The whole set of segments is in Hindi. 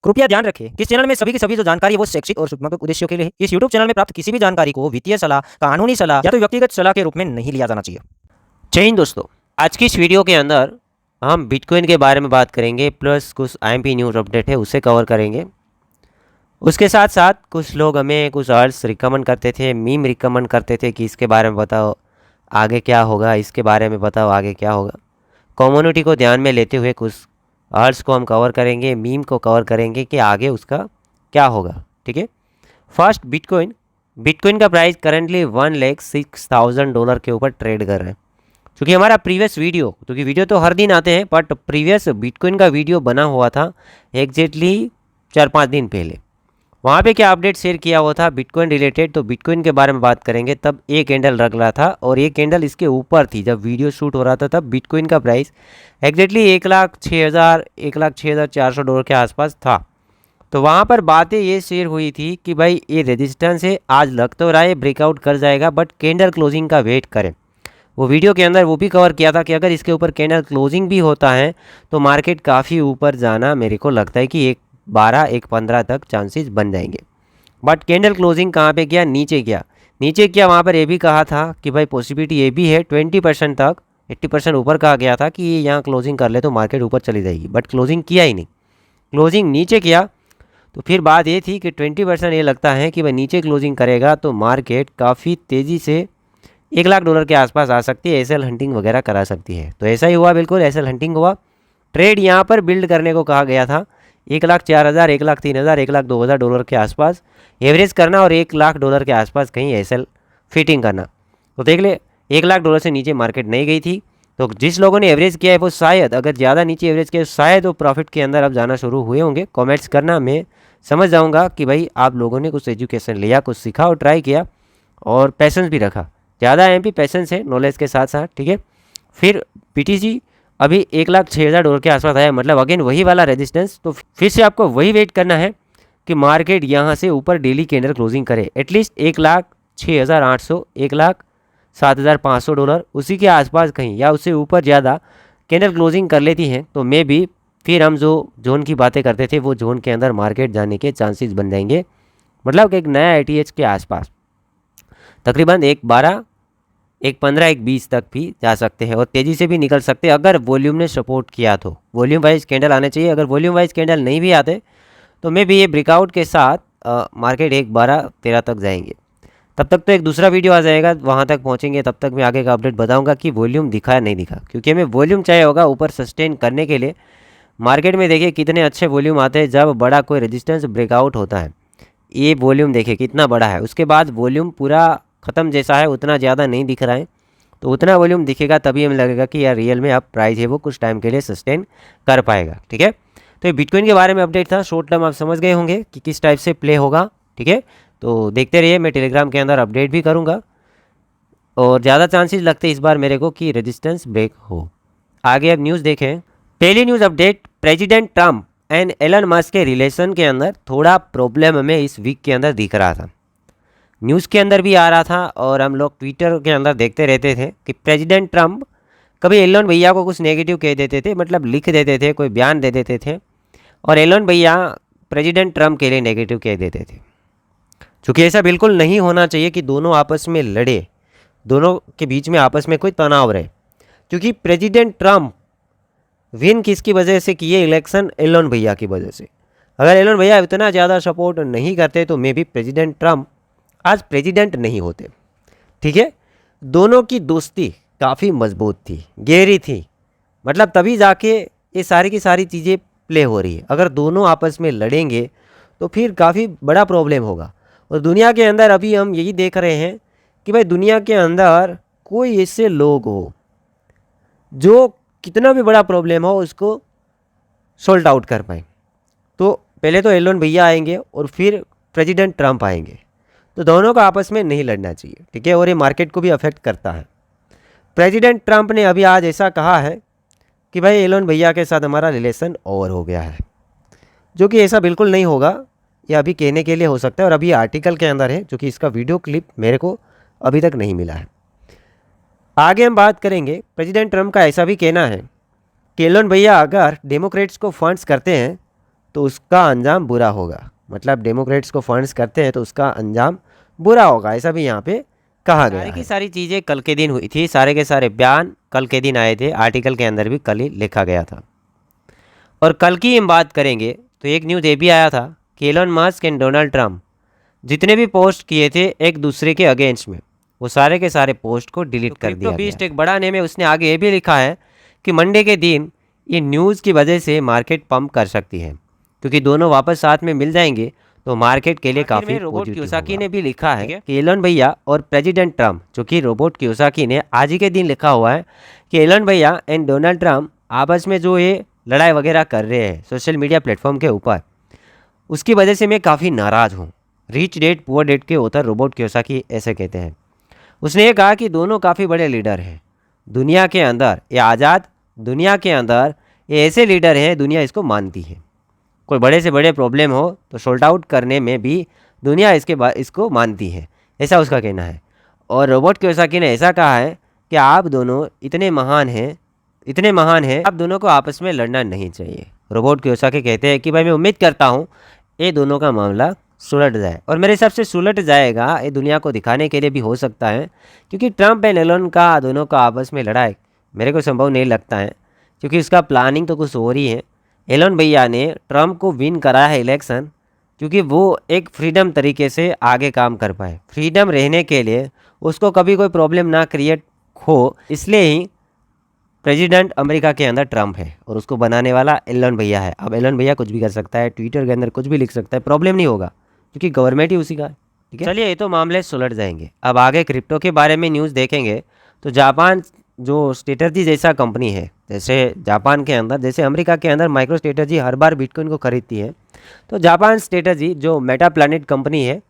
कृपया ध्यान रखें कि इस चैनल में सभी की सभी जो जानकारी है वो शैक्षिक और सूचनात्मक उद्देश्यों के लिए है। इस यूट्यूब चैनल में प्राप्त किसी भी जानकारी को वित्तीय सलाह, कानूनी सलाह या तो व्यक्तिगत सलाह के रूप में नहीं लिया जाना चाहिए। जय हिंद दोस्तों, आज की इस वीडियो के अंदर हम बिटकॉइन के बारे में बात करेंगे, प्लस कुछ आईएमपी न्यूज़ अपडेट है उसे कवर करेंगे। उसके साथ साथ कुछ लोग हमें कुछ अर्स रिकमेंड करते थे, मीम रिकमेंड करते थे कि इसके बारे में बताओ आगे क्या होगा, इसके बारे में बताओ आगे क्या होगा। कम्युनिटी को ध्यान में लेते हुए कुछ अर्स को हम कवर करेंगे, मीम को कवर करेंगे कि आगे उसका क्या होगा। ठीक है, फर्स्ट बिटकॉइन का प्राइस करेंटली $1,06,000 के ऊपर ट्रेड कर रहा है। क्योंकि हमारा प्रीवियस वीडियो, क्योंकि वीडियो तो हर दिन आते हैं, बट प्रीवियस बिटकॉइन का वीडियो बना हुआ था एग्जैक्टली 4-5 दिन पहले। वहाँ पे क्या अपडेट शेयर किया हुआ था बिटकॉइन रिलेटेड, तो बिटकॉइन के बारे में बात करेंगे। तब एक कैंडल रख रहा था और एक कैंडल इसके ऊपर थी। जब वीडियो शूट हो रहा था तब बिटकॉइन का प्राइस एग्जैक्टली 1,06,400 के आसपास था। तो वहाँ पर बातें ये शेयर हुई थी कि भाई ये रेजिस्टेंस है, आज लग तो रहा है ब्रेकआउट कर जाएगा, बट कैंडल क्लोजिंग का वेट करें। वो वीडियो के अंदर वो भी कवर किया था कि अगर इसके ऊपर कैंडल क्लोजिंग भी होता है तो मार्केट काफ़ी ऊपर जाना मेरे को लगता है कि 1.12-1.15 तक चांसेस बन जाएंगे। बट कैंडल क्लोजिंग कहाँ पे किया? नीचे किया। वहाँ पर ये भी कहा था कि भाई पॉसिबिलिटी ये भी है 20% तक, 80% ऊपर कहा गया था कि ये यहाँ क्लोजिंग कर ले तो मार्केट ऊपर चली जाएगी। बट क्लोजिंग किया ही नहीं, क्लोजिंग नीचे किया। तो फिर बात ये थी कि 20% ये लगता है कि भाई नीचे क्लोजिंग करेगा तो मार्केट काफ़ी तेज़ी से $1,00,000 के आसपास आ सकती है, एसएल हंटिंग वगैरह करा सकती है। तो ऐसा ही हुआ, बिल्कुल एसएल हंटिंग हुआ। ट्रेड यहाँ पर बिल्ड करने को कहा गया था $1,04,000, $1,03,000, $1,02,000 के आसपास एवरेज करना और $1,00,000 के आसपास कहीं एसएल फिटिंग करना। तो देख ले $1,00,000 से नीचे मार्केट नहीं गई थी। तो जिस लोगों ने एवरेज किया है वो शायद अगर ज़्यादा नीचे एवरेज किया शायद वो प्रॉफिट के अंदर अब जाना शुरू हुए होंगे। कमेंट्स करना, मैं समझ जाऊँगा कि भाई आप लोगों ने कुछ एजुकेशन लिया, कुछ सीखा और ट्राई किया और पैसेंस भी रखा। ज़्यादा एमपी पैसेंस है नॉलेज के साथ साथ। ठीक है, फिर बीटीसी अभी $1,06,000 के आसपास आया, मतलब अगेन वही वाला रेजिस्टेंस। तो फिर से आपको वही वेट करना है कि मार्केट यहाँ से ऊपर डेली कैंडल क्लोजिंग करे एटलीस्ट $1,06,800, $1,07,500 उसी के आसपास कहीं या उससे ऊपर ज़्यादा कैंडल क्लोजिंग कर लेती हैं तो मे भी फिर हम जो जोन की बातें करते थे वो जोन के अंदर मार्केट जाने के चांसेस बन जाएंगे। मतलब कि एक नया एटीएच के आसपास तकरीबन 1.12, 1.15, 1.20 तक भी जा सकते हैं और तेज़ी से भी निकल सकते हैं अगर वॉल्यूम ने सपोर्ट किया तो। वॉल्यूम वाइज कैंडल आने चाहिए, अगर वॉल्यूम वाइज कैंडल नहीं भी आते तो मे भी ये ब्रेकआउट के साथ मार्केट 1.12-13 तक जाएंगे। तब तक तो एक दूसरा वीडियो आ जाएगा, वहाँ तक पहुँचेंगे। तब तक मैं आगे का अपडेट बताऊँगा कि वॉल्यूम दिखा या नहीं दिखा, क्योंकि हमें वॉल्यूम चाहिए होगा ऊपर सस्टेन करने के लिए। मार्केट में देखिए कितने अच्छे वॉल्यूम आते हैं जब बड़ा कोई रेजिस्टेंस ब्रेकआउट होता है। ये वॉल्यूम देखिए कितना बड़ा है, उसके बाद वॉल्यूम पूरा ख़त्म जैसा है, उतना ज़्यादा नहीं दिख रहा है। तो उतना वॉल्यूम दिखेगा तभी हमें लगेगा कि यार रियल में अब प्राइस है वो कुछ टाइम के लिए सस्टेन कर पाएगा। ठीक है, तो ये बिटकॉइन के बारे में अपडेट था। शॉर्ट टर्म आप समझ गए होंगे कि किस टाइप से प्ले होगा। ठीक है, तो देखते रहिए, मैं टेलीग्राम के अंदर अपडेट भी करूँगा और ज़्यादा चांसेस लगते हैं इस बार मेरे को कि रेजिस्टेंस ब्रेक हो। आगे अब न्यूज़ देखें। पहली news update, president Trump and Elon Musk के रिलेशन के अंदर थोड़ा प्रॉब्लम हमें इस वीक के अंदर दिख रहा था। न्यूज़ के अंदर भी आ रहा था और हम लोग ट्विटर के अंदर देखते रहते थे कि प्रेसिडेंट ट्रम्प कभी एलन भैया को कुछ नेगेटिव कह देते थे, मतलब लिख देते थे, कोई बयान दे देते थे और एलन भैया प्रेसिडेंट ट्रम्प के लिए नेगेटिव कह देते थे। क्योंकि ऐसा बिल्कुल नहीं होना चाहिए कि दोनों आपस में लड़े, दोनों के बीच में आपस में कोई तनाव रहे। क्योंकि प्रेसिडेंट ट्रम्प विन किसकी वजह से किए इलेक्शन? एलन भैया की वजह से। अगर एलन भैया इतना ज़्यादा सपोर्ट नहीं करते तो मे भी प्रेसिडेंट ट्रम्प आज प्रेसिडेंट नहीं होते। ठीक है, दोनों की दोस्ती काफ़ी मजबूत थी, गहरी थी, मतलब तभी जाके ये सारी की सारी चीज़ें प्ले हो रही है। अगर दोनों आपस में लड़ेंगे तो फिर काफ़ी बड़ा प्रॉब्लम होगा। और दुनिया के अंदर अभी हम यही देख रहे हैं कि भाई दुनिया के अंदर कोई ऐसे लोग हो जो कितना भी बड़ा प्रॉब्लम हो उसको सॉल्ट आउट कर पाए। तो पहले तो एलन भैया आएंगे और फिर प्रेसिडेंट ट्रम्प आएंगे, तो दोनों को आपस में नहीं लड़ना चाहिए। ठीक है, और ये मार्केट को भी अफेक्ट करता है। प्रेसिडेंट ट्रम्प ने अभी आज ऐसा कहा है कि भाई एलन भैया के साथ हमारा रिलेशन ओवर हो गया है, जो कि ऐसा बिल्कुल नहीं होगा। ये अभी कहने के लिए हो सकता है और अभी आर्टिकल के अंदर है, जो कि इसका वीडियो क्लिप मेरे को अभी तक नहीं मिला है। आगे हम बात करेंगे। प्रेसिडेंट ट्रम्प का ऐसा भी कहना है कि एलन भैया अगर डेमोक्रेट्स को फंड्स करते हैं तो उसका अंजाम बुरा होगा। मतलब डेमोक्रेट्स को फंड्स करते हैं तो उसका अंजाम बुरा होगा, ऐसा भी यहाँ पे कहा गया है। सारी की सारी चीज़ें कल के दिन हुई थी, सारे के सारे बयान कल के दिन आए थे, आर्टिकल के अंदर भी कल ही लिखा गया था। और कल की हम बात करेंगे तो एक न्यूज़ ये भी आया था कि Elon Musk and Donald Trump जितने भी पोस्ट किए थे एक दूसरे के अगेंस्ट में, वो सारे के सारे पोस्ट को डिलीट कर दिया गया। एक बड़ा नेम है, उसने आगे ये भी लिखा है कि मंडे के दिन ये न्यूज़ की वजह से मार्केट पंप कर सकती है, क्योंकि दोनों वापस साथ में मिल जाएंगे तो मार्केट के लिए काफ़ी। रोबोट कियोसाकी ने भी लिखा है कि एलन भैया और प्रेसिडेंट ट्रंप, जो कि रोबोट कियोसाकी ने आज ही के दिन लिखा हुआ है कि एलन भैया एंड डोनाल्ड ट्रंप आपस में जो ये लड़ाई वगैरह कर रहे हैं सोशल मीडिया प्लेटफॉर्म के ऊपर, उसकी वजह से मैं काफ़ी नाराज़ हूँ। रिच डैड पुअर डैड के ऑथर रोबोट कियोसाकी ऐसे कहते हैं। उसने ये कहा कि दोनों काफ़ी बड़े लीडर हैं दुनिया के अंदर, ये आज़ाद दुनिया के अंदर ये ऐसे लीडर हैं दुनिया इसको मानती है। कोई बड़े से बड़े प्रॉब्लम हो तो सॉल्ट आउट करने में भी दुनिया इसको मानती है, ऐसा उसका कहना है। और रोबोट कियोसाकी ने ऐसा कहा है कि आप दोनों इतने महान हैं, आप दोनों को आपस में लड़ना नहीं चाहिए। रोबोट कियोसाकी कहते हैं कि भाई मैं उम्मीद करता हूँ ये दोनों का मामला सुलझ जाए, और मेरे हिसाब से सुलझ जाएगा। ये दुनिया को दिखाने के लिए भी हो सकता है, क्योंकि ट्रंप एंड एलन का दोनों का आपस में लड़ाई मेरे को संभव नहीं लगता है, क्योंकि उसका प्लानिंग तो कुछ और ही है। एलन भैया ने ट्रंप को विन कराया है इलेक्शन, क्योंकि वो एक फ्रीडम तरीके से आगे काम कर पाए। फ्रीडम रहने के लिए उसको कभी कोई प्रॉब्लम ना क्रिएट हो, इसलिए ही प्रेसिडेंट अमेरिका के अंदर ट्रंप है और उसको बनाने वाला एलन भैया है। अब एलन भैया कुछ भी कर सकता है, ट्विटर के अंदर कुछ भी लिख सकता है, प्रॉब्लम नहीं होगा, क्योंकि गवर्नमेंट ही उसी का है। ठीक है, चलिए ये तो मामले सुलझ जाएंगे। अब आगे क्रिप्टो के बारे में न्यूज़ देखेंगे तो जापान जो स्ट्रेटजी जैसा कंपनी है, जैसे जापान के अंदर, जैसे अमेरिका के अंदर माइक्रो स्ट्रेटजी हर बार बिटकॉइन को खरीदती है, तो जापान स्ट्रेटजी जो मेटा प्लैनेट कंपनी है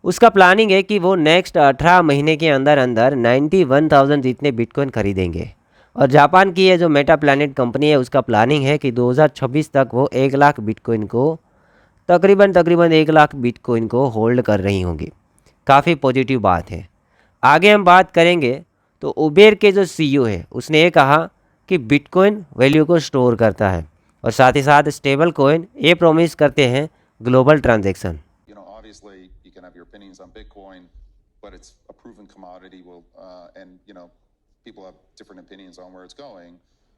उसका प्लानिंग है कि वो नेक्स्ट 18 महीने के अंदर अंदर 91,000 जितने बिटकॉइन खरीदेंगे। और जापान की ये जो मेटा प्लैनेट कंपनी है उसका प्लानिंग है कि 2026 तक वो 1 लाख बिटकॉइन को तकरीबन 1 लाख बिटकॉइन को होल्ड कर रही होंगी। काफ़ी पॉजिटिव बात है। आगे हम बात करेंगे तो उबेर के जो सीईओ है उसने ये कहा कि बिटकॉइन वैल्यू को स्टोर करता है, और साथ ही साथ स्टेबल कॉइन ये प्रॉमिस करते हैं global transaction. Obviously, you can have your opinions on Bitcoin, but it's a proven commodity. And people have different opinions on where it's going.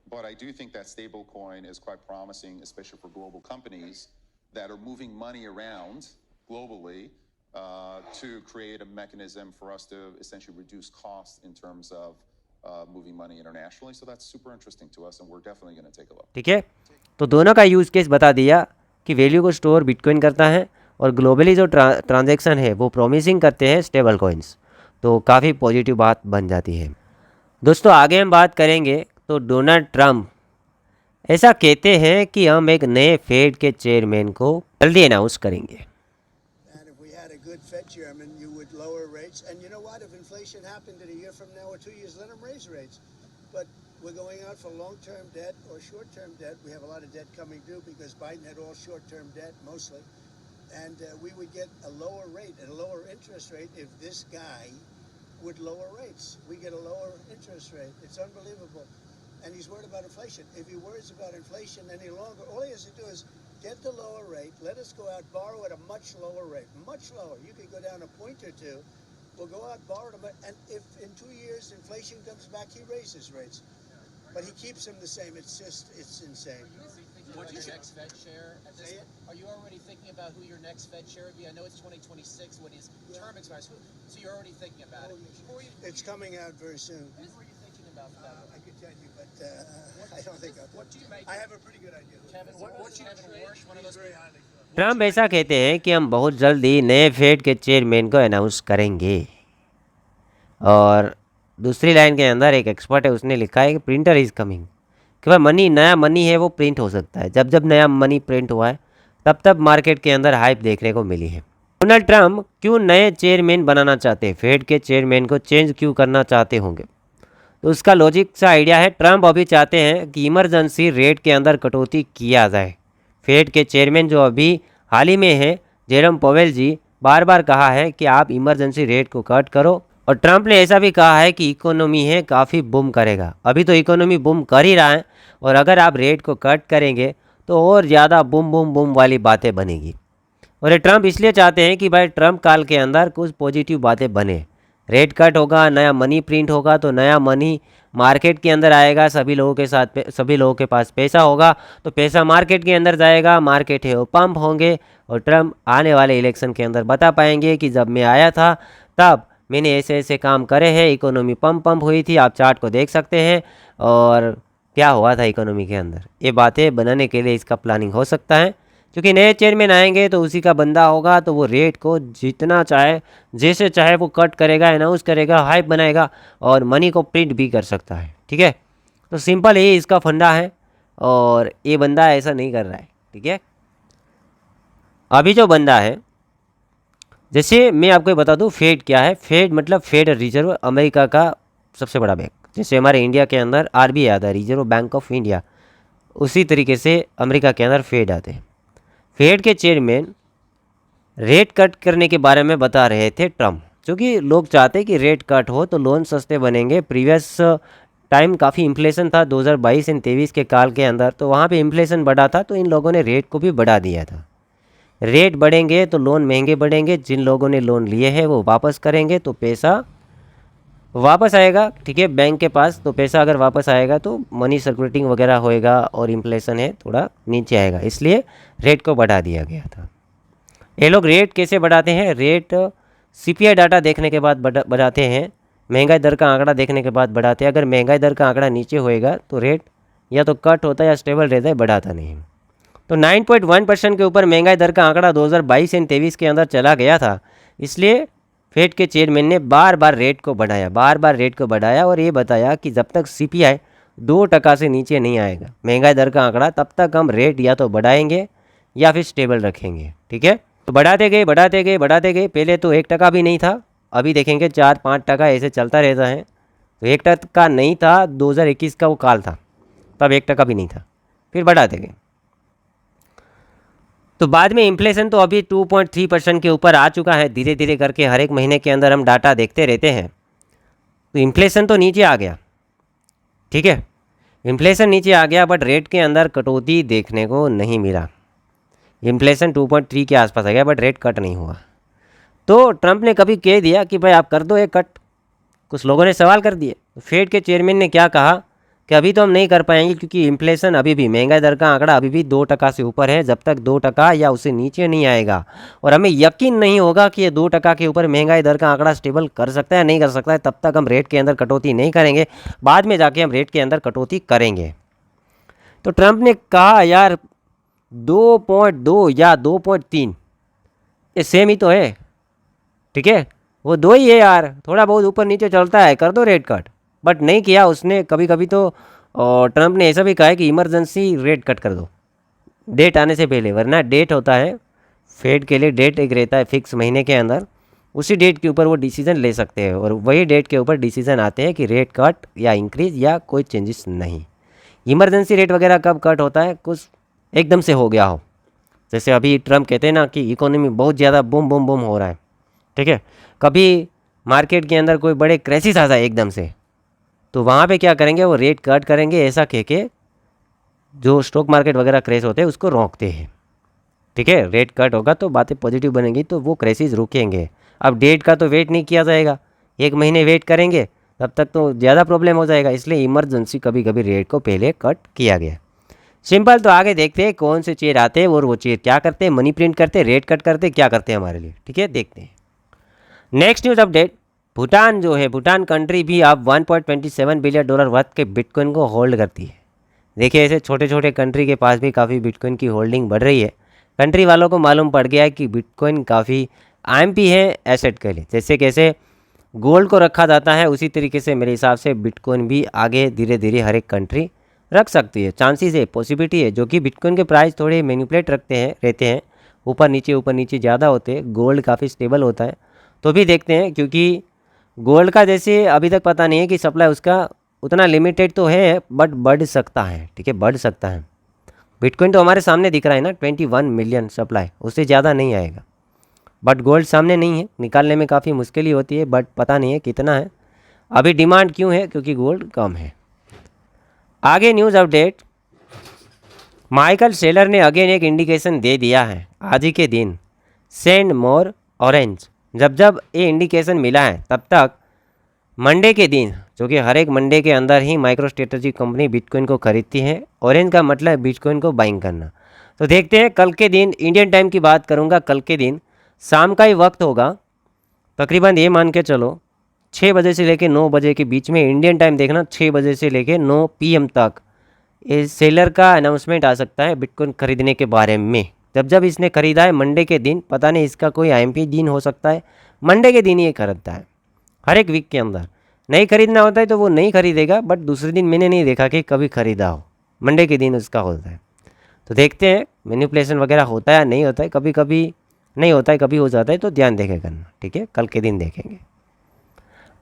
But I do think that stablecoin is quite promising, especially for global companies that are moving money around globally to create a mechanism for us to essentially reduce costs in terms of moving money internationally. So that's super interesting to us, and we're definitely going to take a look. ठीक है, तो दोनों का यूज़ केस बता दिया कि वैल्यू को स्टोर बिटकॉइन करता है और ग्लोबली जो ट्रांजैक्शन है वो प्रॉमिसिंग करते हैं स्टेबल कॉइन्स, तो काफ़ी पॉजिटिव बात बन जाती है। दोस्तों आगे हम बात करेंगे तो डोनाल्ड ट्रंप ऐसा कहते हैं कि हम एक नए फेड के चेयरमैन को जल्दी अनाउंस करेंगे। And if we had a good Fed chairman, you would lower rates. And you know what? If inflation happened in a year from now or 2 years, let them raise rates. But we're going out for long-term debt or short-term debt. We have a lot of debt coming due because Biden had all short-term debt mostly. And we would get a lower rate and a lower interest rate if this guy would lower rates. We get a lower interest rate. It's unbelievable. And he's worried about inflation. If he worries about inflation any longer, all he has to do is get the lower rate, let us go out, borrow at a much lower rate, much lower. You could go down a point or two. We'll go out, borrow them, and if in 2 years inflation comes back, he raises rates. But he keeps them the same. It's insane. What's your next Fed chair? Are you already thinking about who your next Fed chair would be? I know it's 2026 when his term expires, so you're already thinking about it. It's coming out very soon. Who were you thinking about for that? I could tell you, but I don't think I'll What do you make? I have a pretty good idea. Kevin Warsh, one of those people? Trump ऐसा कहते हैं कि हम बहुत जल्दी नए फेड के चेयरमैन को अनाउंस करेंगे। और दूसरी लाइन के अंदर एक एक्सपर्ट है उसने लिखा है कि प्रिंटर इज़ कमिंग, कि भाई मनी, नया मनी है वो प्रिंट हो सकता है। जब जब नया मनी प्रिंट हुआ है तब मार्केट के अंदर हाइप देखने को मिली है। डोनाल्ड ट्रंप क्यों नए चेयरमैन बनाना चाहते हैं, फेड के चेयरमैन को चेंज क्यों करना चाहते होंगे, तो उसका लॉजिक सा आइडिया है। ट्रंप अभी चाहते हैं कि इमरजेंसी रेट के अंदर कटौती किया जाए। फेड के चेयरमैन जो अभी हाल ही में है जेरम पवेल जी, बार बार कहा है कि आप इमरजेंसी रेट को कट करो, और ट्रंप ने ऐसा भी कहा है कि इकोनॉमी है काफ़ी बूम करेगा। अभी तो इकोनॉमी बूम कर ही रहा है, और अगर आप रेट को कट करेंगे तो और ज़्यादा बूम बूम बूम वाली बातें बनेगी। और ये ट्रम्प इसलिए चाहते हैं कि भाई ट्रम्प काल के अंदर कुछ पॉजिटिव बातें बने। रेट कट होगा, नया मनी प्रिंट होगा, तो नया मनी मार्केट के अंदर आएगा, सभी लोगों के पास पैसा होगा, तो पैसा मार्केट के अंदर जाएगा, मार्केट है वो पंप होंगे, और ट्रम्प आने वाले इलेक्शन के अंदर बता पाएंगे कि जब मैं आया था तब मैंने ऐसे ऐसे काम करे हैं, इकोनॉमी पंप हुई थी, आप चार्ट को देख सकते हैं, और क्या हुआ था इकोनॉमी के अंदर। ये बातें बनाने के लिए इसका प्लानिंग हो सकता है, क्योंकि नए चेयरमैन आएंगे तो उसी का बंदा होगा, तो वो रेट को जितना चाहे जैसे चाहे वो कट करेगा, अनाउंस करेगा, हाइप बनाएगा, और मनी को प्रिंट भी कर सकता है। ठीक है, तो सिंपल यही इसका फंडा है, और ये बंदा ऐसा नहीं कर रहा है। ठीक है, अभी जो बंदा है, जैसे मैं आपको बता दूं फेड क्या है। फेड मतलब फेडरल रिजर्व, अमेरिका का सबसे बड़ा बैंक। जैसे हमारे इंडिया के अंदर RBI आता है, रिजर्व बैंक ऑफ इंडिया, उसी तरीके से अमेरिका के अंदर फेड आते हैं। फेड के चेयरमैन रेट कट करने के बारे में बता रहे थे ट्रम्प, क्योंकि लोग चाहते कि रेट कट हो तो लोन सस्ते बनेंगे। प्रीवियस टाइम काफ़ी इन्फ्लेशन था 2022 और 23 के काल के अंदर, तो वहाँ पे इन्फ्लेशन बढ़ा था, तो इन लोगों ने रेट को भी बढ़ा दिया था। रेट बढ़ेंगे तो लोन महंगे बढ़ेंगे, जिन लोगों ने लोन लिए हैं वो वापस करेंगे तो पैसा वापस आएगा। ठीक है, बैंक के पास, तो पैसा अगर वापस आएगा तो मनी सर्कुलेटिंग वगैरह होएगा, और इन्फ्लेशन है थोड़ा नीचे आएगा, इसलिए रेट को बढ़ा दिया गया था। ये लोग रेट कैसे बढ़ाते हैं? रेट CPI डाटा देखने के बाद बढ़ाते हैं, महंगाई दर का आंकड़ा देखने के बाद बढ़ाते हैं। अगर महंगाई दर का आंकड़ा नीचे होएगा तो रेट या तो कट होता है या स्टेबल रहता है, बढ़ाता नहीं। तो 9.1% के ऊपर महंगाई दर का आंकड़ा 2022 और 23 के अंदर चला गया था, इसलिए फेड के चेयरमैन ने बार बार रेट को बढ़ाया, और ये बताया कि जब तक CPI 2% से नीचे नहीं आएगा, महंगाई दर का आंकड़ा, तब तक हम रेट या तो बढ़ाएंगे या फिर स्टेबल रखेंगे। ठीक है, तो बढ़ाते गए। पहले तो 1% भी नहीं था, अभी देखेंगे 4-5% ऐसे चलता रहता है। तो 1% नहीं था, 2021 का वो काल था, तब 1% भी नहीं था, फिर बढ़ाते गए। तो बाद में इन्फ्लेशन तो अभी 2.3% के ऊपर आ चुका है। धीरे धीरे करके हर एक महीने के अंदर हम डाटा देखते रहते हैं, तो इन्फ्लेशन तो नीचे आ गया। ठीक है, इन्फ्लेशन नीचे आ गया, बट रेट के अंदर कटौती देखने को नहीं मिला। इन्फ्लेशन 2.3 के आसपास आ गया, बट रेट कट नहीं हुआ। तो ट्रंप ने कभी कह दिया कि भाई आप कर दो एक कट, कुछ लोगों ने सवाल कर दिए। फेड के चेयरमैन ने क्या कहा कि अभी तो हम नहीं कर पाएंगे, क्योंकि इन्फ्लेशन अभी भी, महंगाई दर का आंकड़ा अभी भी 2% से ऊपर है। जब तक 2% या उससे नीचे नहीं आएगा, और हमें यकीन नहीं होगा कि ये 2% के ऊपर महंगाई दर का आंकड़ा स्टेबल कर सकता है नहीं कर सकता है, तब तक हम रेट के अंदर कटौती नहीं करेंगे। बाद में जाके हम रेट के अंदर कटौती करेंगे। तो ट्रंप ने कहा यार 2.2 या 2.3 ये सेम ही तो है। ठीक है, वो 2 ही है यार, थोड़ा बहुत ऊपर नीचे चलता है, कर दो रेट कट। बट नहीं किया उसने। कभी कभी तो ट्रंप ने ऐसा भी कहा है कि इमरजेंसी रेट कट कर दो डेट आने से पहले, वरना डेट होता है फेड के लिए, डेट एक रहता है फिक्स महीने के अंदर, उसी डेट के ऊपर वो डिसीजन ले सकते हैं, और वही डेट के ऊपर डिसीजन आते हैं कि रेट कट या इंक्रीज या कोई चेंजेस नहीं। इमरजेंसी रेट वगैरह कब कट होता है? कुछ एकदम से हो गया हो, जैसे अभी ट्रंप कहते हैं ना कि इकोनॉमी बहुत ज़्यादा बूम बूम बूम हो रहा है। ठीक है, कभी मार्केट के अंदर कोई बड़े क्राइसिस आता है एकदम से, तो वहाँ पे क्या करेंगे, वो रेट कट करेंगे, ऐसा कह के जो स्टॉक मार्केट वगैरह क्रेश होते हैं उसको रोकते हैं। ठीक है, रेट कट होगा तो बातें पॉजिटिव बनेंगी, तो वो क्राइसिस रुकेंगे। अब डेट का तो वेट नहीं किया जाएगा, 1 महीने वेट करेंगे तब तक तो ज़्यादा प्रॉब्लम हो जाएगा, इसलिए इमरजेंसी कभी कभी रेट को पहले कट किया गया। सिंपल। तो आगे देखते हैं कौन से चेयर आते हैं और वो चेयर क्या करते हैं, मनी प्रिंट करते हैं, रेट कट करते हैं, क्या करते हैं हमारे लिए। ठीक है, देखते हैं। नेक्स्ट न्यूज़ अपडेट, भूटान जो है, भूटान कंट्री भी अब $1.27 बिलियन वर्थ के बिटकॉइन को होल्ड करती है। देखिए, ऐसे छोटे छोटे कंट्री के पास भी काफ़ी बिटकॉइन की होल्डिंग बढ़ रही है। कंट्री वालों को मालूम पड़ गया है कि बिटकॉइन काफ़ी IMP है एसेट के लिए। जैसे कैसे गोल्ड को रखा जाता है, उसी तरीके से मेरे हिसाब से बिटकॉइन भी आगे धीरे धीरे हर एक कंट्री रख सकती है। चांसेस है, पॉसिबिलिटी है, जो कि बिटकॉइन के प्राइस थोड़े मैनिपुलेट रहते हैं, ऊपर नीचे ज़्यादा होते हैं। गोल्ड काफ़ी स्टेबल होता है, तो भी देखते हैं, क्योंकि गोल्ड का जैसे अभी तक पता नहीं है कि सप्लाई उसका उतना लिमिटेड तो है, बट बढ़ सकता है। ठीक है, बढ़ सकता है। बिटकॉइन तो हमारे सामने दिख रहा है ना, 21 मिलियन सप्लाई, उससे ज़्यादा नहीं आएगा। बट गोल्ड सामने नहीं है, निकालने में काफ़ी मुश्किल ही होती है, बट पता नहीं है कितना है। अभी डिमांड क्यों है? क्योंकि गोल्ड कम है। आगे न्यूज़ अपडेट, माइकल सेलर ने अगेन एक इंडिकेशन दे दिया है आज ही के दिन, सेंड मोर ऑरेंज। जब जब ये इंडिकेशन मिला है तब तक मंडे के दिन, जो कि हर एक मंडे के अंदर ही माइक्रो स्ट्रेटजी कंपनी बिटकॉइन को खरीदती है। ऑरेंज का मतलब बिटकॉइन को बाइंग करना। तो देखते हैं कल के दिन, इंडियन टाइम की बात करूंगा, कल के दिन शाम का ही वक्त होगा, तकरीबन ये मान के चलो 6 बजे से लेकर 9 बजे के बीच में, इंडियन टाइम देखना 6 बजे से लेकर 9 PM तक इस सेलर का अनाउंसमेंट आ सकता है बिटकॉइन खरीदने के बारे में। जब जब इसने खरीदा है मंडे के दिन, पता नहीं इसका कोई IMP दिन हो सकता है, मंडे के दिन ये खरीदता है हर एक वीक के अंदर। नहीं खरीदना होता है तो वो नहीं खरीदेगा, बट दूसरे दिन मैंने नहीं देखा कि कभी खरीदा हो, मंडे के दिन उसका होता है। तो देखते हैं मैनिपुलेशन वगैरह होता है या नहीं होता है, कभी कभी नहीं होता है, कभी हो जाता है, तो ध्यान देखे करना, ठीक है। कल के दिन देखेंगे।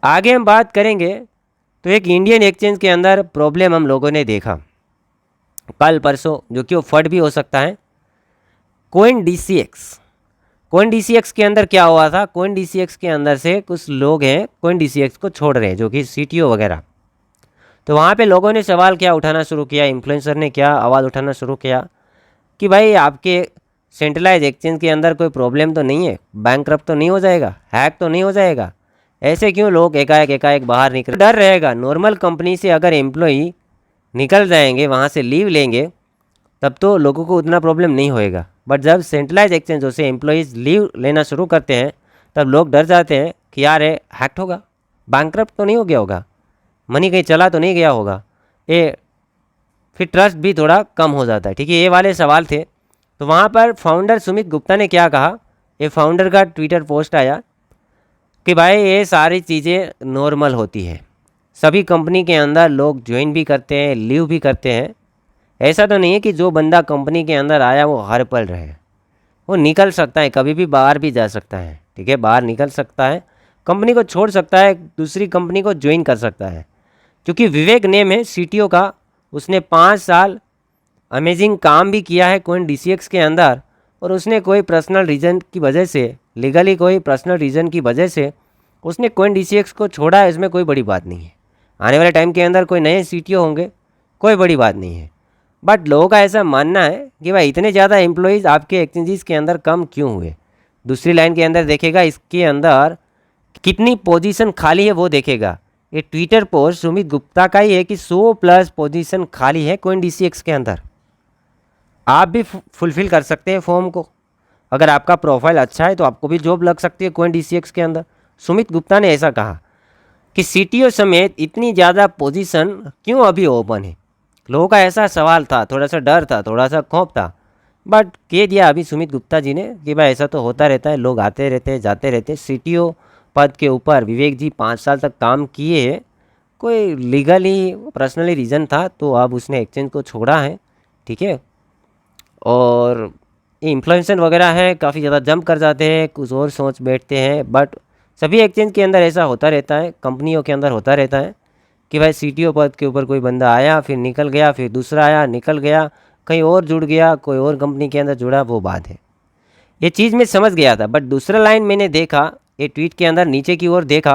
आगे हम बात करेंगे तो एक इंडियन एक्सचेंज के अंदर प्रॉब्लम हम लोगों ने देखा कल परसों, जो कि वो फट भी हो सकता है, कोइन DCX के अंदर क्या हुआ था। कोइन DCX के अंदर से कुछ लोग हैं कोइन DCX को छोड़ रहे हैं, जो कि CTO वगैरह। तो वहाँ पे लोगों ने सवाल क्या उठाना शुरू किया, इन्फ्लुएंसर ने क्या आवाज़ उठाना शुरू किया कि भाई आपके सेंट्रलाइज एक्सचेंज के अंदर कोई प्रॉब्लम तो नहीं है, बैंकरप्ट तो नहीं हो जाएगा, हैक तो नहीं हो जाएगा, ऐसे क्यों लोग एकाएक बाहर निकल। डर रहेगा, नॉर्मल कंपनी से अगर एम्प्लॉई निकल जाएंगे, वहाँ से लीव लेंगे, तब तो लोगों को उतना प्रॉब्लम नहीं होएगा। बट जब सेंट्रलाइज एक्सचेंजों से एम्प्लॉयज़ लीव लेना शुरू करते हैं, तब लोग डर जाते हैं कि यार ये हैक्ड होगा, बैंकरप्ट तो नहीं हो गया होगा, मनी कहीं चला तो नहीं गया होगा, ये फिर ट्रस्ट भी थोड़ा कम हो जाता है, ठीक है। ये वाले सवाल थे। तो वहाँ पर फाउंडर सुमित गुप्ता ने क्या कहा, ये फाउंडर का ट्विटर पोस्ट आया कि भाई ये सारी चीज़ें नॉर्मल होती है, सभी कंपनी के अंदर लोग ज्वाइन भी करते हैं, लीव भी करते हैं। ऐसा तो नहीं है कि जो बंदा कंपनी के अंदर आया वो हर पल रहे, वो निकल सकता है, कभी भी बाहर भी जा सकता है, ठीक है, बाहर निकल सकता है, कंपनी को छोड़ सकता है, दूसरी कंपनी को ज्वाइन कर सकता है। क्योंकि विवेक नेम है CTO का, उसने 5 साल अमेजिंग काम भी किया है कोइन DCX के अंदर, और उसने कोई पर्सनल रीज़न की वजह से, लीगली कोई पर्सनल रीज़न की वजह से उसने कोइन DCX को छोड़ा है। इसमें कोई बड़ी बात नहीं है, आने वाले टाइम के अंदर कोई नए CTO होंगे, कोई बड़ी बात नहीं है। बट लोगों का ऐसा मानना है कि भाई इतने ज़्यादा एम्प्लॉयज़ आपके एक्सचेंजेस के अंदर कम क्यों हुए। दूसरी लाइन के अंदर देखेगा इसके अंदर कितनी पोजीशन खाली है वो देखेगा। ये ट्विटर पोस्ट सुमित गुप्ता का ही है कि 100+ पोजीशन खाली है कोइन DCX के अंदर। आप भी फुलफ़िल कर सकते हैं फॉर्म को, अगर आपका प्रोफाइल अच्छा है तो आपको भी जॉब लग सकती है कोइन DCX के अंदर। सुमित गुप्ता ने ऐसा कहा कि CTO समेत इतनी ज़्यादा पोजीशन क्यों अभी ओपन है। लोगों का ऐसा सवाल था, थोड़ा सा डर था, थोड़ा सा खौफ था, बट कह दिया अभी सुमित गुप्ता जी ने कि भाई ऐसा तो होता रहता है, लोग आते रहते हैं, जाते रहते हैं। CTO पद के ऊपर विवेक जी 5 साल तक काम किए, कोई लीगली पर्सनली रीज़न था तो अब उसने एक्सचेंज को छोड़ा है, ठीक है। और ये इन्फ्लुएंसर वगैरह है, काफ़ी ज़्यादा जंप कर जाते हैं, कुछ और सोच बैठते हैं। बट सभी एक्सचेंज के अंदर ऐसा होता रहता है, कंपनियों के अंदर होता रहता है कि भाई CTO पद के ऊपर कोई बंदा आया, फिर निकल गया, फिर दूसरा आया, निकल गया, कहीं और जुड़ गया, कोई और कंपनी के अंदर जुड़ा, वो बात है। ये चीज़ मैं समझ गया था। बट दूसरा लाइन मैंने देखा, ये ट्वीट के अंदर नीचे की ओर देखा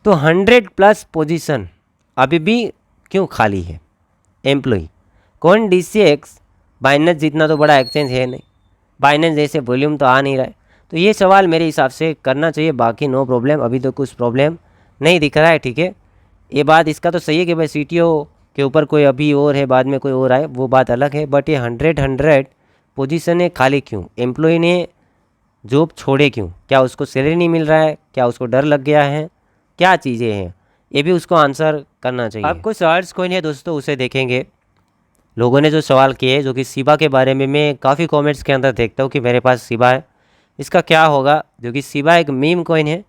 तो 100+ पोजीशन अभी भी क्यों खाली है एम्प्लॉई। कोइन DCX बाइनेंस जितना तो बड़ा एक्सचेंज है नहीं, बाइनेंस जैसे वॉल्यूम तो आ नहीं रहा है। तो ये सवाल मेरे हिसाब से करना चाहिए, बाकी नो प्रॉब्लम, अभी तो कुछ प्रॉब्लम नहीं दिख रहा है, ठीक है। ये बात इसका तो सही है कि भाई CTO के ऊपर कोई अभी और है, बाद में कोई और आए, वो बात अलग है। बट ये 100 पोजीशन है खाली क्यों, एम्प्लॉय ने जॉब छोड़े क्यों, क्या उसको सैलरी नहीं मिल रहा है, क्या उसको डर लग गया है, क्या चीज़ें हैं, ये भी उसको आंसर करना चाहिए। अब कुछ सवाल्स कोई नहीं है दोस्तों, उसे देखेंगे। लोगों ने जो सवाल किए, जो कि शिबा के बारे में, मैं काफ़ी कमेंट्स के अंदर देखता हूँ कि मेरे पास शिबा है, इसका क्या होगा। जो कि शिबा एक मीम कॉइन है,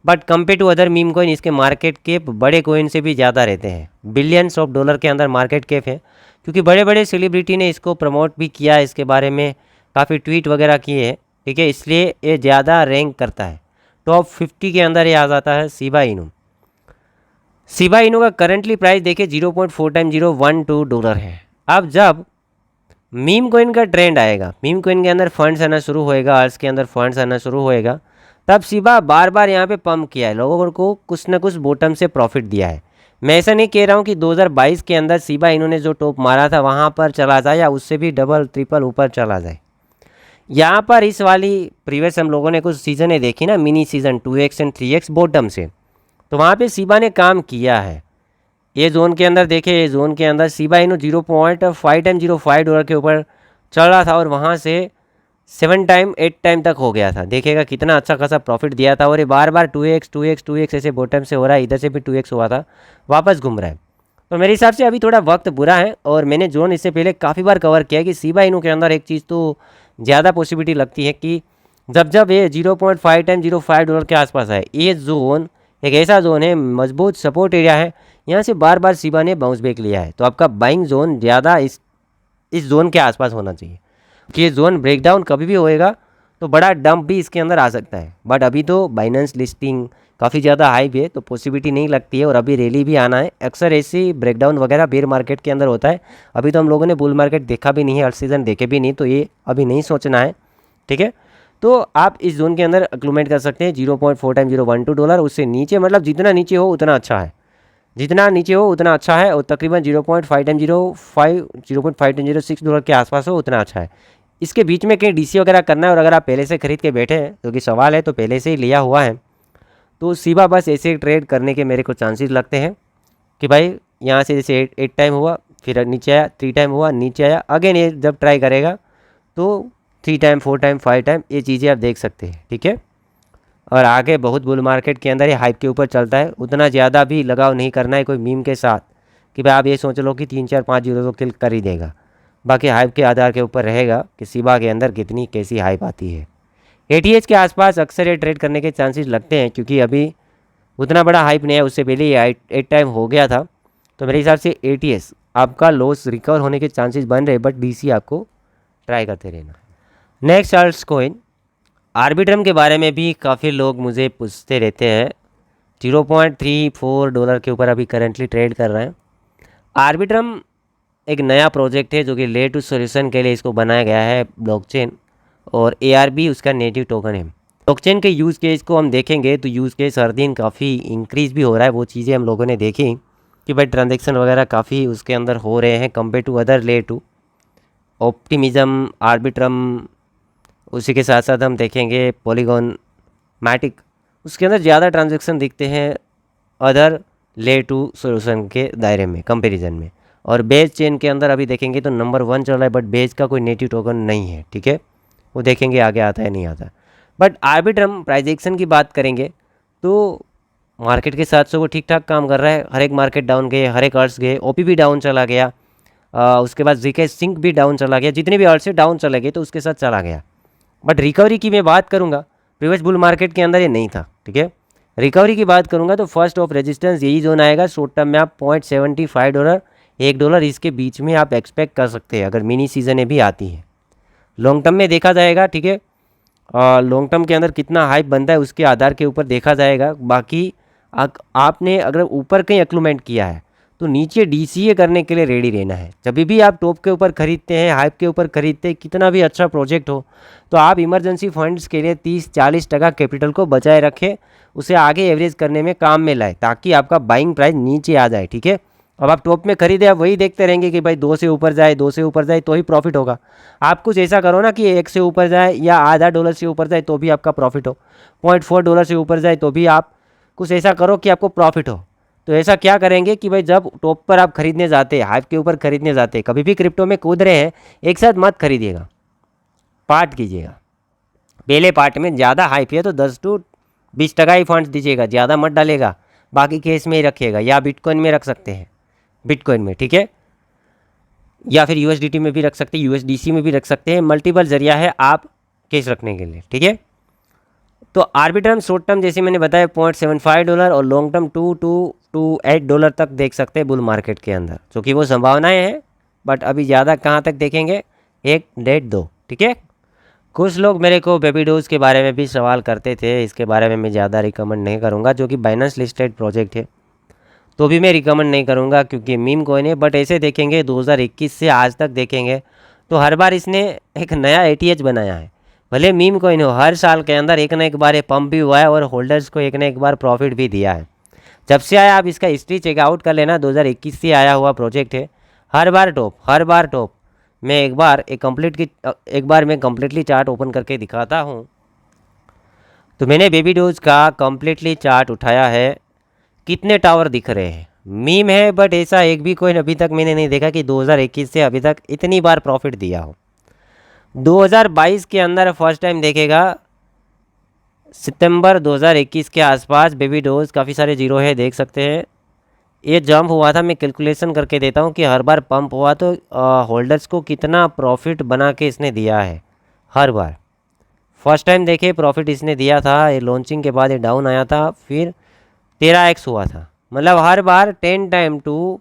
but compare to other meme coin इसके मार्केट कैप बड़े कॉइन से भी ज़्यादा रहते हैं, बिलियंस ऑफ डॉलर के अंदर मार्केट कैप है। क्योंकि बड़े बड़े सेलिब्रिटी ने इसको प्रमोट भी किया, इसके बारे में काफ़ी ट्वीट वगैरह किए हैं, ठीक है, इसलिए ये ज़्यादा रैंक करता है। टॉप 50 के अंदर ये आ जाता है शिबा इनू। शिबा इनू का करंटली प्राइस देखिए 0.4 टाइम 012 डॉलर है। अब जब मीम कॉइन का ट्रेंड आएगा, मीम कॉइन के अंदर फंड्स आना शुरू होएगा, अर्स के अंदर फंड्स आना शुरू होएगा, तब शिबा बार बार यहाँ पे पंप किया है, लोगों को कुछ ना कुछ बॉटम से प्रॉफिट दिया है। मैं ऐसा नहीं कह रहा हूँ कि 2022 के अंदर शिबा इन्होंने जो टॉप मारा था वहाँ पर चला जाए या उससे भी डबल ट्रिपल ऊपर चला जाए। यहाँ पर इस वाली प्रीवियस हम लोगों ने कुछ सीज़नें देखी ना, mini season 2x and 3x bottom से, तो वहाँ पे शिबा ने काम किया है। ये जोन के अंदर देखे, ये जोन के अंदर शिबा इनो 0.5 टाइम $0.5 के ऊपर चल रहा था और वहाँ से 7 टाइम 8 टाइम तक हो गया था। देखिएगा कितना अच्छा खासा प्रॉफिट दिया था और ये बार बार 2x ऐसे बॉटम से हो रहा है, इधर से भी 2x हुआ था, वापस घूम रहा है। तो मेरे हिसाब से अभी थोड़ा वक्त बुरा है और मैंने जोन इससे पहले काफ़ी बार कवर किया कि शिबा इनो के अंदर एक चीज़ तो ज़्यादा पॉसिबिलिटी लगती है कि जब ये 0.5 टाइम $0.5 के आसपास है, ये जोन एक ऐसा जोन है, मजबूत सपोर्ट एरिया है, यहाँ से बार बार शिबा ने बाउंस बैक लिया है। तो आपका बाइंग जोन ज़्यादा इस जोन के आसपास होना चाहिए कि ये जोन ब्रेकडाउन कभी भी होएगा तो बड़ा डंप भी इसके अंदर आ सकता है। बट अभी तो बाइनेंस लिस्टिंग काफ़ी ज़्यादा हाई भी है तो पॉसिबिलिटी नहीं लगती है और अभी रैली भी आना है। अक्सर ऐसी ब्रेकडाउन वगैरह बेयर मार्केट के अंदर होता है। अभी तो हम लोगों ने बुल मार्केट देखा भी नहीं है, हर सीज़न देखे भी नहीं, तो ये अभी नहीं सोचना है, ठीक है। तो आप इस जोन के अंदर अक्लूमेट कर सकते हैं 0.4 टाइम $0.12, उससे नीचे मतलब जितना नीचे हो उतना अच्छा है, जितना नीचे हो उतना अच्छा है, और तकरीबन 0.5 टाइम $0.06 के आसपास हो उतना अच्छा है। इसके बीच में कहीं डीसी वगैरह करना है और अगर आप पहले से खरीद के बैठे हैं, क्योंकि सवाल है तो पहले से ही लिया हुआ है, तो शिबा बस ऐसे ट्रेड करने के मेरे को चांसेस लगते हैं कि भाई यहाँ से जैसे 8 टाइम हुआ, फिर नीचे आया, 3 टाइम हुआ, नीचे आया, अगेन ये जब ट्राई करेगा तो 3 टाइम 4 टाइम 5 टाइम ये चीज़ें आप देख सकते हैं, ठीक है। और आगे बहुत बुल मार्केट के अंदर ये हाइप के ऊपर चलता है, उतना ज़्यादा भी लगाव नहीं करना है कोई मीम के साथ कि भाई आप ये सोच लो कि 3-4-5 तो किल कर ही देगा। बाकी हाइप के आधार के ऊपर रहेगा कि शिबा के अंदर कितनी कैसी हाइप आती है। एटीएच के आसपास अक्सर ये ट्रेड करने के चांसेस लगते हैं क्योंकि अभी उतना बड़ा हाइप नहीं है, उससे पहले ये 8 टाइम हो गया था। तो मेरे हिसाब से एटीएस आपका लॉस रिकवर होने के चांसेस बन रहे, बट डीसी आपको ट्राई करते रहना। नेक्स्ट आल्ट्स कॉइन आर्बिट्रम के बारे में भी काफ़ी लोग मुझे पूछते रहते हैं। $0.34 के ऊपर अभी करंटली ट्रेड कर रहे हैं। आर्बिट्रम एक नया प्रोजेक्ट है जो कि लेयर टू सॉल्यूशन के लिए इसको बनाया गया है ब्लॉकचेन, और ARB उसका नेटिव टोकन है। ब्लॉकचेन के यूज़ केस को हम देखेंगे तो यूज़ केस हर दिन काफ़ी इंक्रीज़ भी हो रहा है। वो चीज़ें हम लोगों ने देखी कि भाई ट्रांजेक्शन वगैरह काफ़ी उसके अंदर हो रहे हैं compare to other layer two Optimism, Arbitrum. उसी के साथ साथ हम देखेंगे पॉलीगॉन, मैटिक, उसके अंदर ज़्यादा ट्रांजेक्शन दिखते हैं अदर लेयर टू सॉल्यूशन के दायरे में कंपैरिजन में। और बेज चेन के अंदर अभी देखेंगे तो नंबर 1 चल रहा है, बट बेज का कोई नेटिव टोकन नहीं है, ठीक है। वो देखेंगे आगे आता है नहीं आता। बट आर्बिट्रम प्राइजेक्शन की बात करेंगे तो मार्केट के साथ से वो ठीक ठाक काम कर रहा है। हर एक मार्केट डाउन गए, हर एक अर्ट्स गए, OP भी डाउन चला गया, उसके बाद ZK सिंक भी डाउन चला गया, जितने भी अर्ट्स से डाउन चले गए तो उसके साथ चला गया। बट रिकवरी की मैं बात करूँगा, प्रीवियस बुल मार्केट के अंदर ये नहीं था, ठीक है। रिकवरी की बात करूँगा तो फर्स्ट ऑफ रेजिस्टेंस यही जोन आएगा। शॉर्ट टर्म में आप $0.75 $1 इसके बीच में आप एक्सपेक्ट कर सकते हैं अगर मिनी सीजनें भी आती हैं। लॉन्ग टर्म में देखा जाएगा, ठीक है। लॉन्ग टर्म के अंदर कितना हाइप बनता है उसके आधार के ऊपर देखा जाएगा। बाकी आपने अगर ऊपर कहीं एक्लूमेंट किया है तो नीचे DCA करने के लिए रेडी रहना है। जब भी आप टॉप के ऊपर खरीदते हैं, हाइप के ऊपर खरीदते हैं, कितना भी अच्छा प्रोजेक्ट हो, तो आप इमरजेंसी फंड्स के लिए 30-40% कैपिटल को बचाए रखें, उसे आगे एवरेज करने में काम में लाए ताकि आपका बाइंग प्राइस नीचे आ जाए, ठीक है। अब आप टॉप में खरीदे, आप वही देखते रहेंगे कि भाई 2 से ऊपर जाए, 2 से ऊपर जाए तो ही प्रॉफिट होगा। आप कुछ ऐसा करो ना कि 1 से ऊपर जाए या आधा $1 से ऊपर जाए तो भी आपका प्रॉफिट हो, $0.4 से ऊपर जाए तो भी आप कुछ ऐसा करो कि आपको प्रॉफिट हो। तो ऐसा क्या करेंगे कि भाई जब टॉप पर आप खरीदने जाते हैं, हाइप के ऊपर खरीदने जाते हैं, कभी भी क्रिप्टो में कूद रहे हैं, एक साथ मत खरीदिएगा, पार्ट कीजिएगा। पहले पार्ट में ज़्यादा हाइप है तो 10-20% ही फंड्स दीजिएगा, ज़्यादा मत डालेगा, बाकी केस में ही रखिएगा, या बिटकॉइन में रख सकते हैं, बिटकॉइन में, ठीक है, या फिर USDT में भी रख सकते हैं, USDC में भी रख सकते हैं। मल्टीपल जरिया है आप केस रखने के लिए, ठीक है। तो आर्बिट्रम शॉर्ट टर्म जैसे मैंने बताया $0.75 और लॉन्ग टर्म $2 तक देख सकते हैं बुल मार्केट के अंदर, जो कि वो संभावनाएं हैं। बट अभी ज़्यादा कहाँ तक देखेंगे, 1-1.5-2, ठीक है। कुछ लोग मेरे को बेबी डोज के बारे में भी सवाल करते थे, इसके बारे में मैं ज़्यादा रिकमेंड नहीं करूँगा, जो कि बाइनेंस लिस्टेड प्रोजेक्ट है, तो भी मैं रिकमेंड नहीं करूँगा क्योंकि मीम कॉइन है। बट ऐसे देखेंगे 2021 से आज तक देखेंगे तो हर बार इसने एक नया ATH बनाया है। भले मीम कॉइन हो, हर साल के अंदर एक ना एक बार ये पंप भी हुआ है और होल्डर्स को एक ना एक बार प्रॉफिट भी दिया है। जब से आया, आप इसका हिस्ट्री चेकआउट कर लेना, 2021 से आया हुआ प्रोजेक्ट है, हर बार टॉप। मैं एक बार मैं कंप्लीटली चार्ट ओपन करके दिखाता हूँ। तो मैंने बेबी डोज का कंप्लीटली चार्ट उठाया है, कितने टावर दिख रहे हैं। मीम है, बट ऐसा एक भी कोइन अभी तक मैंने नहीं देखा कि 2021 से अभी तक इतनी बार प्रॉफिट दिया हो। 2022 के अंदर फर्स्ट टाइम देखेगा, सितंबर 2021 के आसपास बेबी डोज काफ़ी सारे जीरो है, देख सकते हैं। ये जंप हुआ था, मैं कैलकुलेशन करके देता हूँ कि हर बार पंप हुआ तो होल्डर्स को कितना प्रॉफिट बना के इसने दिया है हर बार। फर्स्ट टाइम देखे प्रॉफिट इसने दिया था, ये लॉन्चिंग के बाद ये डाउन आया था, फिर 13x हुआ था। मतलब हर बार 10 time to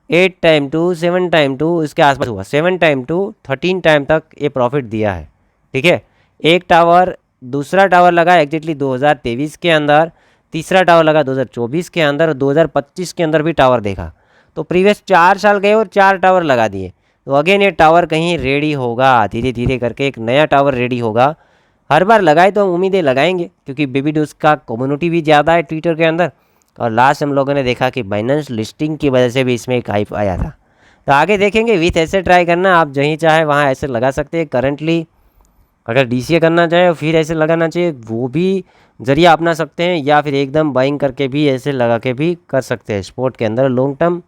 8 time to 7 time to इसके आसपास हुआ, 7 टाइम टू 13 टाइम तक ये प्रॉफिट दिया है। ठीक है, एक टावर, दूसरा टावर लगा एग्जैक्टली 2023 के अंदर, तीसरा टावर लगा 2024 के अंदर, और 2025 के अंदर भी टावर देखा। तो प्रीवियस 4 साल गए और 4 टावर लगा दिए। तो अगेन ये टावर कहीं रेडी होगा, धीरे धीरे करके एक नया टावर रेडी होगा। हर बार लगाए तो हम उम्मीदें लगाएंगे, क्योंकि बेबी डोज का कम्युनिटी भी ज़्यादा है ट्विटर के अंदर। और लास्ट हम लोगों ने देखा कि बाइनेंस लिस्टिंग की वजह से भी इसमें एक हाइप आया था। तो आगे देखेंगे, विथ ऐसे ट्राई करना, आप जहीं चाहे वहाँ ऐसे लगा सकते हैं। करंटली अगर DCA करना चाहे फिर ऐसे लगाना चाहिए, वो भी जरिया अपना सकते हैं, या फिर एकदम बाइंग करके भी ऐसे लगा के भी कर सकते हैं। स्पोर्ट के अंदर लॉन्ग टर्म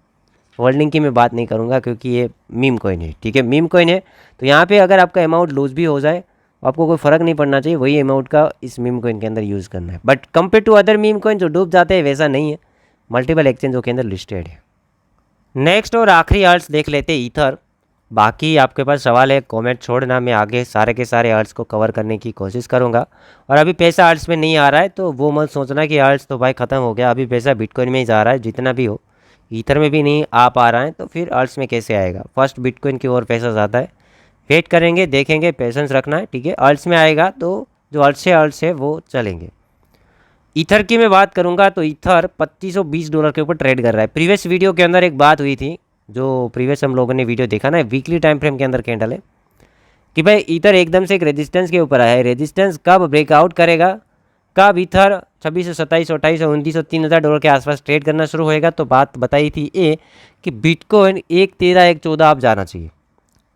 होल्डिंग की मैं बात नहीं करूँगा, क्योंकि ये मीम कॉइन है। ठीक है, मीम कॉइन है, तो यहाँ पे अगर आपका अमाउंट लूज भी हो जाए आपको कोई फ़र्क नहीं पड़ना चाहिए, वही अमाउंट का इस मीम कॉइन के अंदर यूज़ करना है। But compare to other meme coin जो डूब जाते हैं वैसा नहीं है, मल्टीपल एक्सचेंजों के अंदर लिस्टेड है। नेक्स्ट और आखिरी आर्ट्स देख लेते ईथर। बाकी आपके पास सवाल है कमेंट छोड़ना, मैं आगे सारे के सारे आर्ट्स को कवर करने की कोशिश करूंगा। और अभी पैसा आर्ट्स में नहीं आ रहा है तो वो मत सोचना कि आर्ट्स तो भाई ख़त्म हो गया, अभी पैसा बिटकॉइन में ही जा रहा है, जितना भी हो। ईथर में भी नहीं आ पा रहा है तो फिर आर्ट्स में कैसे आएगा। फर्स्ट बिटकॉइन की ओर पैसा ज़्यादा है, वेट करेंगे, देखेंगे, पेशेंस रखना है। ठीक है, आर्ट्स में आएगा तो जो आर्ट्स है वो चलेंगे। ईथर की मैं बात करूंगा तो ईथर $2520 के ऊपर ट्रेड कर रहा है। प्रीवियस वीडियो के अंदर एक बात हुई थी, जो प्रीवियस हम लोगों ने वीडियो देखा ना, वीकली टाइम फ्रेम के अंदर कैंडल है, कि भाई ईथर एकदम से एक रेजिस्टेंस के ऊपर आया है। रेजिस्टेंस कब ब्रेकआउट करेगा, कब ईथर 2600, 2700, 2800, 2900, $3000 के आसपास ट्रेड करना शुरू होएगा, तो बात बताई थी ये कि बिटकॉइन 1.13, 1.14 आप जाना चाहिए।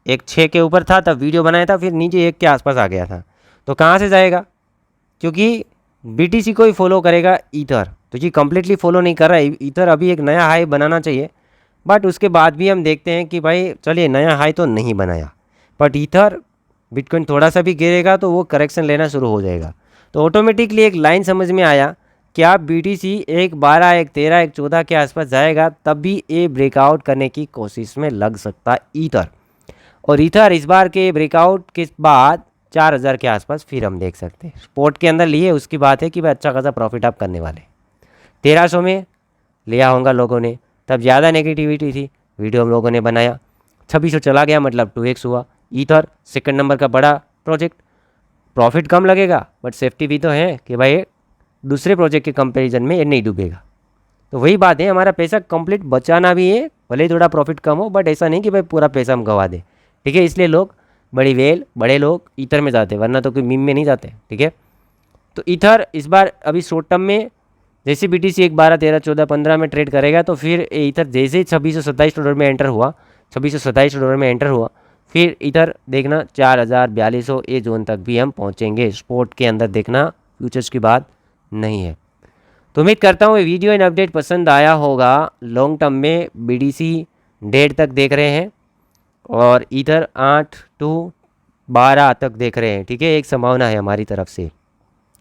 1.6 के ऊपर था तब वीडियो बनाया था, फिर नीचे 1 के आसपास आ गया था। तो कहाँ से जाएगा, क्योंकि BTC को ही फॉलो करेगा ईथर, तो ये कम्प्लीटली फॉलो नहीं कर रहा है। ईथर अभी एक नया हाई बनाना चाहिए, बट उसके बाद भी हम देखते हैं कि भाई चलिए नया हाई तो नहीं बनाया, बट ईथर बिटकॉइन थोड़ा सा भी गिरेगा तो वो करेक्शन लेना शुरू हो जाएगा। तो ऑटोमेटिकली एक लाइन समझ में आया कि आप BTC 1.12, 1.13, 1.14 के आसपास जाएगा तब भी ये ब्रेकआउट करने की कोशिश में लग सकता है ईथर। और ईथर इस बार के ब्रेकआउट के बाद 4000 के आसपास फिर हम देख सकते हैं। स्पोर्ट के अंदर लिए उसकी बात है कि भाई अच्छा खासा प्रॉफिट आप करने वाले। 1300 में लिया होगा लोगों ने, तब ज़्यादा नेगेटिविटी थी, वीडियो हम लोगों ने बनाया। 2600 चला गया, मतलब 2x हुआ। ईथर सेकंड नंबर का बड़ा प्रोजेक्ट, प्रॉफिट कम लगेगा बट सेफ्टी भी तो है कि भाई दूसरे प्रोजेक्ट के कंपैरिजन में ये नहीं डूबेगा। तो वही बात है, हमारा पैसा कंप्लीट बचाना भी है, भले ही थोड़ा प्रॉफिट कम हो, बट ऐसा नहीं कि भाई पूरा पैसा हम गंवा दें। ठीक है, इसलिए लोग बड़े लोग ईथर में जाते हैं, वरना तो कोई मीम में नहीं जाते। ठीक है, तो ईथर इस बार अभी शॉर्ट टर्म में जैसे BTC 1.12, 13, 14, 15 में ट्रेड करेगा, तो फिर ईथर जैसे ही $2627 में एंटर हुआ, $2627 में एंटर हुआ, फिर इधर देखना 4000, 4200 ये जोन तक भी हम पहुंचेंगे। स्पोर्ट के अंदर देखना, फ्यूचर्स की बात नहीं है। तो उम्मीद करता हूँ ये वीडियो इन अपडेट पसंद आया होगा। लॉन्ग टर्म में BTC 1.5 तक देख रहे हैं और इधर 8 to 12 तक देख रहे हैं। ठीक है, एक संभावना है हमारी तरफ से।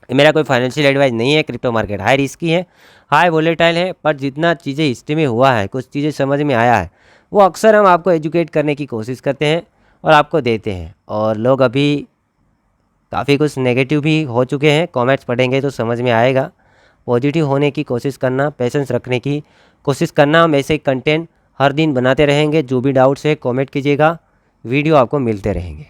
मेरा कोई फाइनेंशियल एडवाइस नहीं है। क्रिप्टो मार्केट हाई रिस्की है, हाई वोलेटाइल है, पर जितना चीज़ें हिस्ट्री में हुआ है, कुछ चीज़ें समझ में आया है, वो अक्सर हम आपको एजुकेट करने की कोशिश करते हैं और आपको देते हैं। और लोग अभी काफ़ी कुछ नेगेटिव भी हो चुके हैं, कमेंट्स पढ़ेंगे तो समझ में आएगा। पॉजिटिव होने की कोशिश करना, पेशेंस रखने की कोशिश करना। हम ऐसे कंटेंट हर दिन बनाते रहेंगे। जो भी डाउट्स है कमेंट कीजिएगा, वीडियो आपको मिलते रहेंगे।